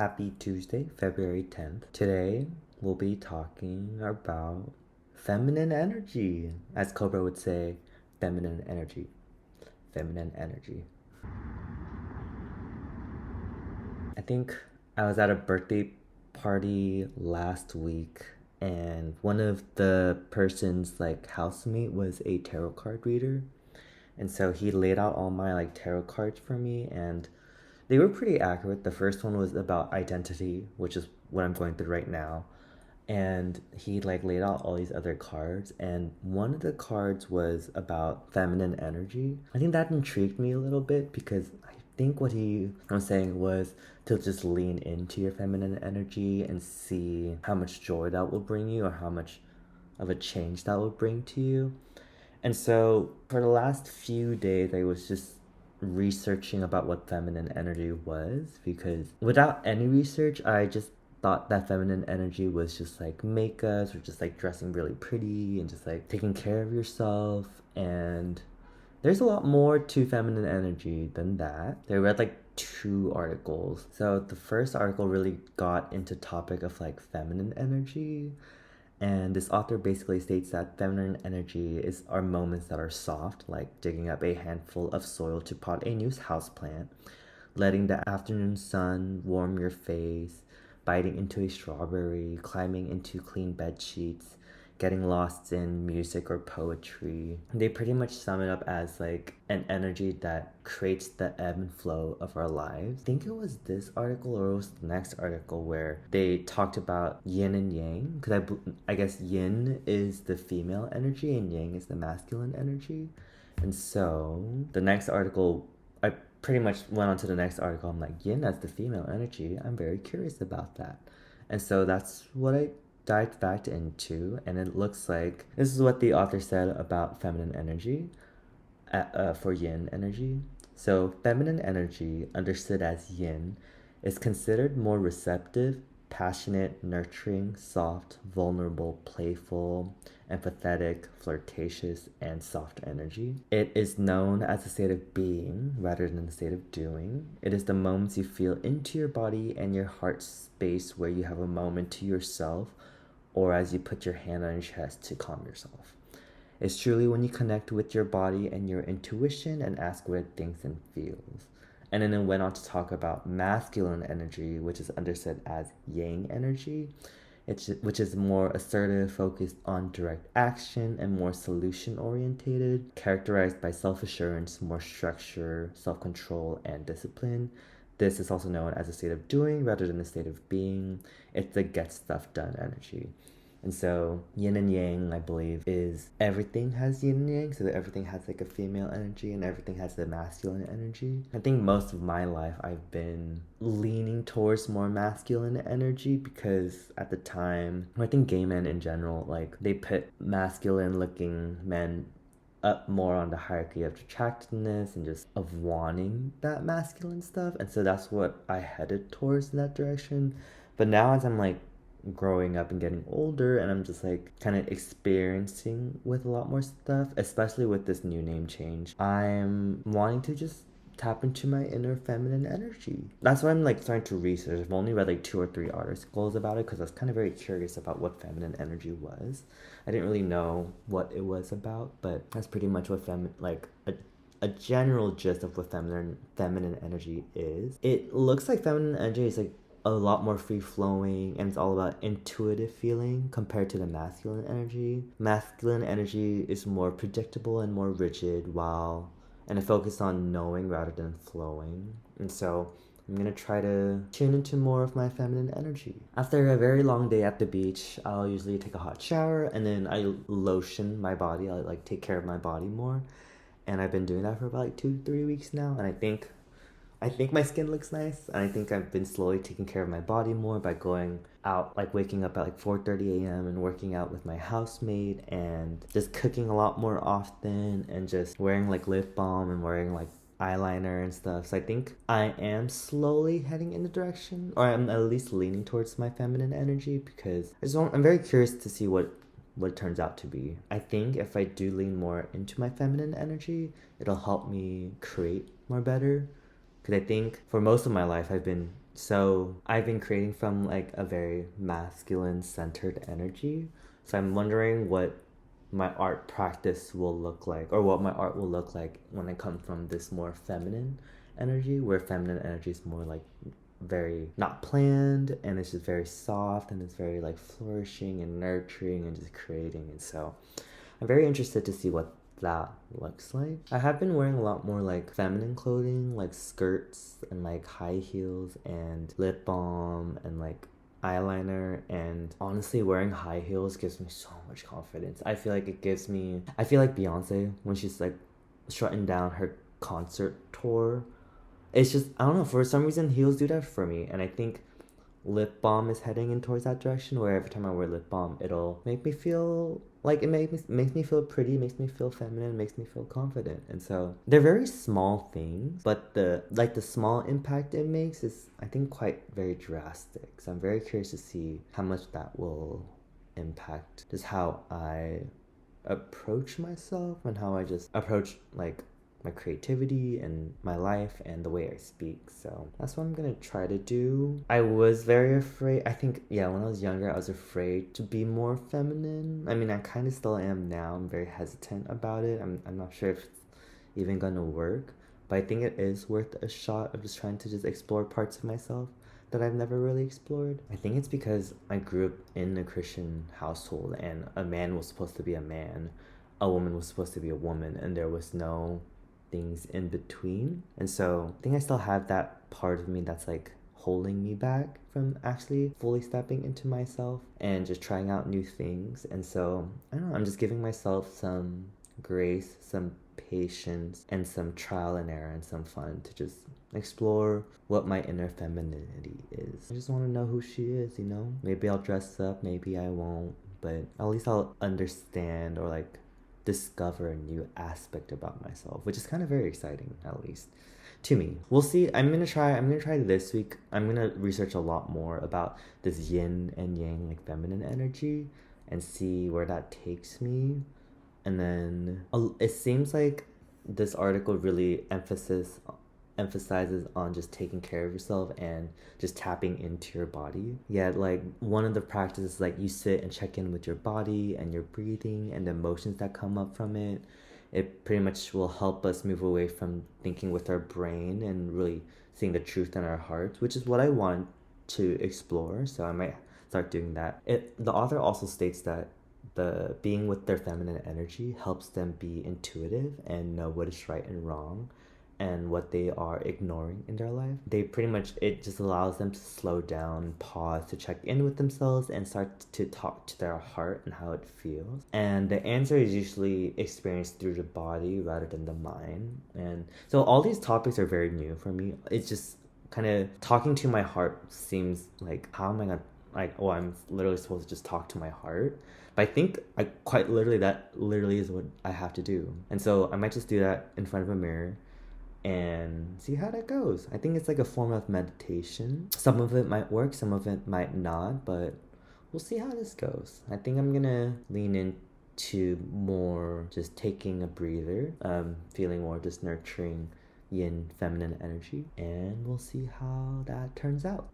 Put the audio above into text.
Happy Tuesday, February 10th. Today, we'll be talking about feminine energy. As Cobra would say, feminine energy. Feminine energy. I think I was at a birthday party last week, and one of the person's housemate was a tarot card reader. And so he laid out all my tarot cards for me, and they were pretty accurate. The first one was about identity, which is what I'm going through right now. And he laid out all these other cards, and one of the cards was about feminine energy. I think that intrigued me a little bit because I think what he was saying was to just lean into your feminine energy and see how much joy that will bring you or how much of a change that will bring to you. And so for the last few days, I was just researching about what feminine energy was, because without any research, I just thought that feminine energy was just makeup or just dressing really pretty and just taking care of yourself. And there's a lot more to feminine energy than that. I read two articles. So the first article really got into topic of feminine energy. And this author basically states that feminine energy are moments that are soft, like digging up a handful of soil to pot a new houseplant, letting the afternoon sun warm your face, biting into a strawberry, climbing into clean bed sheets, getting lost in music or poetry. They pretty much sum it up as an energy that creates the ebb and flow of our lives. I think it was this article or it was the next article where they talked about yin and yang, because I guess yin is the female energy and yang is the masculine energy. And so the next article, I pretty much went on to the next article. I'm like, yin as the female energy, I'm very curious about that. And so that's what I dived back into, and it looks like this is what the author said about feminine energy for yin energy. So feminine energy, understood as yin, is considered more receptive, passionate, nurturing, soft, vulnerable, playful, empathetic, flirtatious, and soft energy. It is known as a state of being rather than a state of doing. It is the moments you feel into your body and your heart space where you have a moment to yourself, or as you put your hand on your chest to calm yourself. It's truly when you connect with your body and your intuition and ask what it thinks and feels. And then it went on to talk about masculine energy, which is understood as yang energy, which is more assertive, focused on direct action, and more solution-orientated, characterized by self-assurance, more structure, self-control, and discipline. This is also known as a state of doing rather than a state of being. It's the get stuff done energy. And so yin and yang, I believe, is everything has yin and yang, so that everything has a female energy and everything has the masculine energy. I think most of my life I've been leaning towards more masculine energy because at the time, I think gay men in general, they put masculine looking men up more on the hierarchy of attractiveness and just of wanting that masculine stuff. And so that's what I headed towards in that direction. But now as I'm growing up and getting older, and I'm just kind of experiencing with a lot more stuff, especially with this new name change, I'm wanting to just tap into my inner feminine energy. That's why I'm starting to research. I've only read 2 or 3 articles about it because I was kind of very curious about what feminine energy was. I didn't really know what it was about, but that's pretty much what a general gist of what feminine energy is. It looks like feminine energy is a lot more free-flowing, and it's all about intuitive feeling compared to the masculine energy. Masculine energy is more predictable and more rigid, and it focuses on knowing rather than flowing. And so I'm gonna try to tune into more of my feminine energy. After a very long day at the beach, I'll usually take a hot shower, and then I lotion my body. I take care of my body more, and I've been doing that for about 2-3 weeks now, and I think my skin looks nice, and I think I've been slowly taking care of my body more by going out, waking up at 4:30 a.m. and working out with my housemate, and just cooking a lot more often, and just wearing lip balm and wearing eyeliner and stuff. So I think I am slowly heading in the direction, or I'm at least leaning towards my feminine energy, because I'm very curious to see what it turns out to be. I think if I do lean more into my feminine energy, it'll help me create more better. Because I think for most of my life, I've been So I've been creating from like a very masculine centered energy. So I'm wondering what my art practice will look like, or what my art will look like when I come from this more feminine energy, where feminine energy is more like very not planned, and it's just very soft, and it's very like flourishing and nurturing and just creating. And so I'm very interested to see what that looks like. I have been wearing a lot more like feminine clothing, like skirts and like high heels and lip balm and like eyeliner, and honestly wearing high heels gives me so much confidence. I feel like it gives me, I feel like Beyonce when she's like shutting down her concert tour. It's just, I don't know, for some reason heels do that for me, and I think lip balm is heading in towards that direction, where every time I wear lip balm it'll make me feel like, it makes me feel pretty, makes me feel feminine, makes me feel confident. And so they're very small things, but the small impact it makes is, I think, quite very drastic. So I'm very curious to see how much that will impact just how I approach myself and how I just approach like my creativity and my life and the way I speak. So that's what I'm gonna try to do. I was very afraid. I think, yeah, when I was younger, I was afraid to be more feminine. I mean, I kind of still am now. I'm very hesitant about it. I'm not sure if it's even gonna work, but I think it is worth a shot of just trying to just explore parts of myself that I've never really explored. I think it's because I grew up in a Christian household, and a man was supposed to be a man, a woman was supposed to be a woman, and there was no things in between. And so I think I still have that part of me that's like holding me back from actually fully stepping into myself and just trying out new things. And so I don't know, I'm just giving myself some grace, some patience, and some trial and error and some fun to just explore what my inner femininity is. I just want to know who she is, you know? Maybe I'll dress up, maybe I won't, but at least I'll understand or like discover a new aspect about myself, which is kind of very exciting, at least to me. We'll see. I'm gonna try this week. I'm gonna research a lot more about this yin and yang, like feminine energy, and see where that takes me. And then it seems like this article really emphasizes on just taking care of yourself and just tapping into your body. Yeah, like one of the practices, like you sit and check in with your body and your breathing and the emotions that come up from it. It pretty much will help us move away from thinking with our brain and really seeing the truth in our hearts, which is what I want to explore. So I might start doing that. The author also states that the being with their feminine energy helps them be intuitive and know what is right and wrong and what they are ignoring in their life. They pretty much, it just allows them to slow down, pause, to check in with themselves and start to talk to their heart and how it feels. And the answer is usually experienced through the body rather than the mind. And so all these topics are very new for me. It's just kind of talking to my heart seems like, how am I gonna, like, oh, I'm literally supposed to just talk to my heart. But I think I quite literally, that literally is what I have to do. And so I might just do that in front of a mirror and see how that goes. I think it's like a form of meditation. Some of it might work, some of it might not, but we'll see how this goes. I think I'm gonna lean into more just taking a breather, feeling more just nurturing yin feminine energy, and we'll see how that turns out.